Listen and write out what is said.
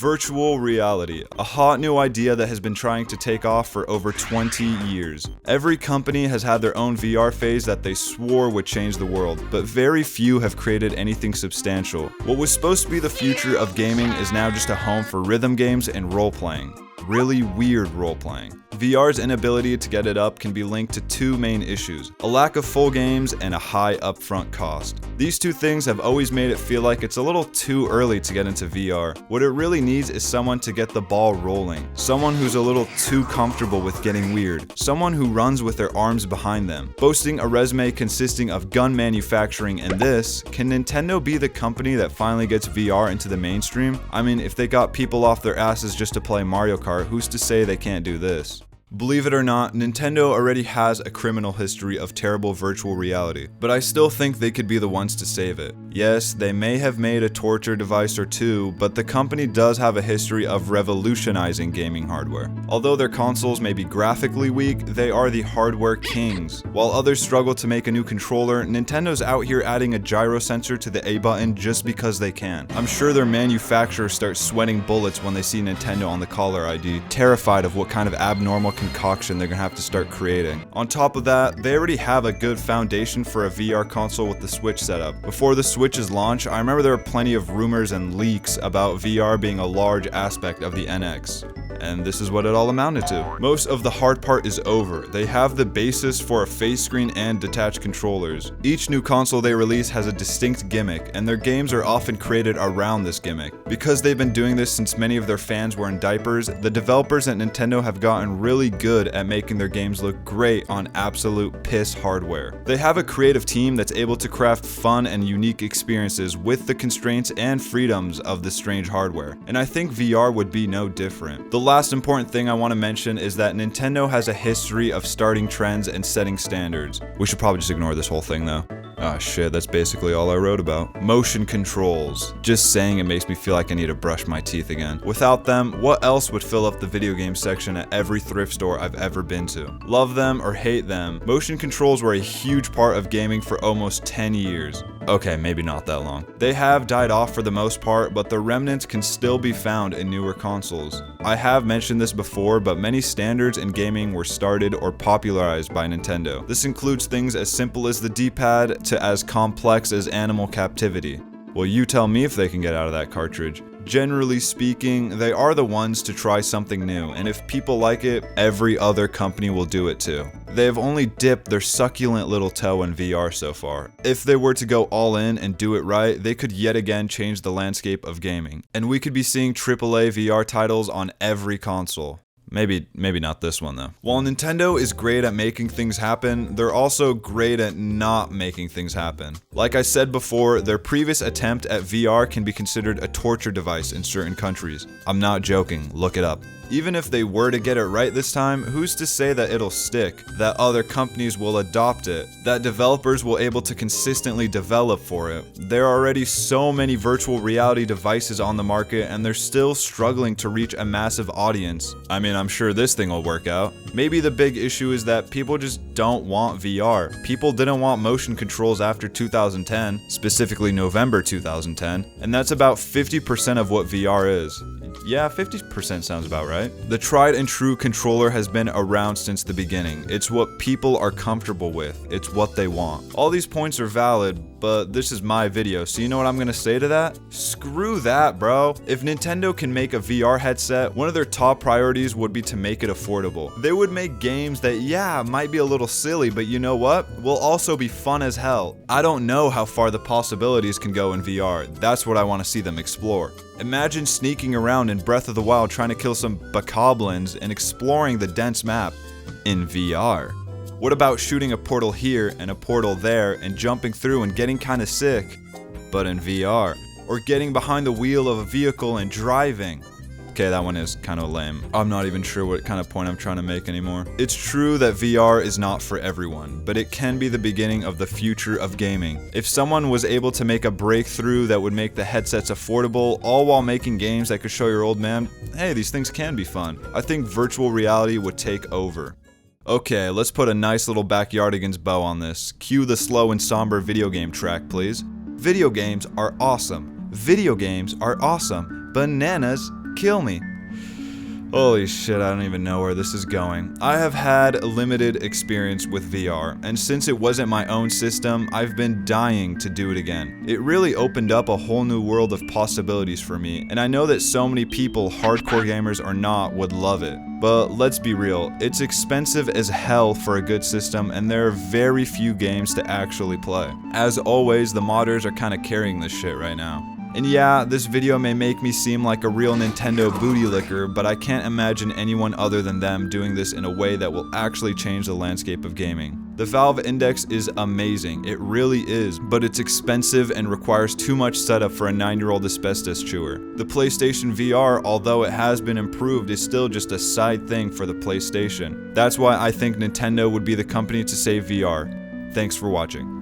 Virtual reality, a hot new idea that has been trying to take off for over 20 years. Every company has had their own VR phase that they swore would change the world, but very few have created anything substantial. What was supposed to be the future of gaming is now just a home for rhythm games and role-playing. Really weird role-playing. VR's inability to get it up can be linked to two main issues: a lack of full games and a high upfront cost. These two things have always made it feel like it's a little too early to get into VR. What it really needs is someone to get the ball rolling, someone who's a little too comfortable with getting weird, someone who runs with their arms behind them, boasting a resume consisting of gun manufacturing and this. Can Nintendo be the company that finally gets VR into the mainstream? I mean, if they got people off their asses just to play Mario Kart, who's to say they can't do this? Believe it or not, Nintendo already has a criminal history of terrible virtual reality, but I still think they could be the ones to save it. Yes, they may have made a torture device or two, but the company does have a history of revolutionizing gaming hardware. Although their consoles may be graphically weak, they are the hardware kings. While others struggle to make a new controller, Nintendo's out here adding a gyro sensor to the A button just because they can. I'm sure their manufacturers start sweating bullets when they see Nintendo on the caller ID, terrified of what kind of abnormal concoction they're gonna have to start creating. On top of that, they already have a good foundation for a VR console with the Switch setup. Before the Switch's launch, I remember there were plenty of rumors and leaks about VR being a large aspect of the NX. And this is what it all amounted to. Most of the hard part is over. They have the basis for a face screen and detached controllers. Each new console they release has a distinct gimmick, and their games are often created around this gimmick. Because they've been doing this since many of their fans were in diapers, the developers at Nintendo have gotten really good at making their games look great on absolute piss hardware. They have a creative team that's able to craft fun and unique experiences with the constraints and freedoms of the strange hardware, and I think VR would be no different. The last important thing I want to mention is that Nintendo has a history of starting trends and setting standards. We should probably just ignore this whole thing though. Ah shit, that's basically all I wrote about. Motion controls. Just saying it makes me feel like I need to brush my teeth again. Without them, what else would fill up the video game section at every thrift store I've ever been to? Love them or hate them, motion controls were a huge part of gaming for almost 10 years. Okay, maybe not that long. They have died off for the most part, but the remnants can still be found in newer consoles. I have mentioned this before, but many standards in gaming were started or popularized by Nintendo. This includes things as simple as the D-pad to as complex as animal captivity. Well, you tell me if they can get out of that cartridge. Generally speaking, they are the ones to try something new, and if people like it, every other company will do it too. They have only dipped their succulent little toe in VR so far. If they were to go all in and do it right, they could yet again change the landscape of gaming, and we could be seeing AAA VR titles on every console. Maybe not this one though. While Nintendo is great at making things happen, they're also great at not making things happen. Like I said before, their previous attempt at VR can be considered a torture device in certain countries. I'm not joking, look it up. Even if they were to get it right this time, who's to say that it'll stick, that other companies will adopt it, that developers will able to consistently develop for it? There are already so many virtual reality devices on the market and they're still struggling to reach a massive audience. I mean, I'm sure this thing will work out. Maybe the big issue is that people just don't want VR. People didn't want motion controls after 2010, specifically November 2010, and that's about 50% of what VR is. Yeah, 50% sounds about right. The tried and true controller has been around since the beginning. It's what people are comfortable with. It's what they want. All these points are valid, but this is my video, so you know what I'm gonna say to that? Screw that, bro. If Nintendo can make a VR headset, one of their top priorities would be to make it affordable. They would make games that, yeah, might be a little silly, but you know what? Will also be fun as hell. I don't know how far the possibilities can go in VR. That's what I want to see them explore. Imagine sneaking around in Breath of the Wild trying to kill some bokoblins and exploring the dense map in VR. What about shooting a portal here and a portal there and jumping through and getting kinda sick, but in VR? Or getting behind the wheel of a vehicle and driving? Okay, that one is kind of lame. I'm not even sure what kind of point I'm trying to make anymore. It's true that VR is not for everyone, but it can be the beginning of the future of gaming. If someone was able to make a breakthrough that would make the headsets affordable, all while making games that could show your old man, hey, these things can be fun, I think virtual reality would take over. Okay, let's put a nice little backyardigans bow on this. Cue the slow and somber video game track, please. Video games are awesome. Video games are awesome. Bananas Kill me. Holy shit, I don't even know where this is going. I have had limited experience with VR, and since it wasn't my own system, I've been dying to do it again. It really opened up a whole new world of possibilities for me, and I know that so many people, hardcore gamers or not, would love it. But let's be real, it's expensive as hell for a good system, and there are very few games to actually play. As always, the modders are kinda carrying this shit right now. And yeah, this video may make me seem like a real Nintendo booty licker, but I can't imagine anyone other than them doing this in a way that will actually change the landscape of gaming. The Valve Index is amazing, it really is, but it's expensive and requires too much setup for a 9-year-old asbestos chewer. The PlayStation VR, although it has been improved, is still just a side thing for the PlayStation. That's why I think Nintendo would be the company to save VR. Thanks for watching.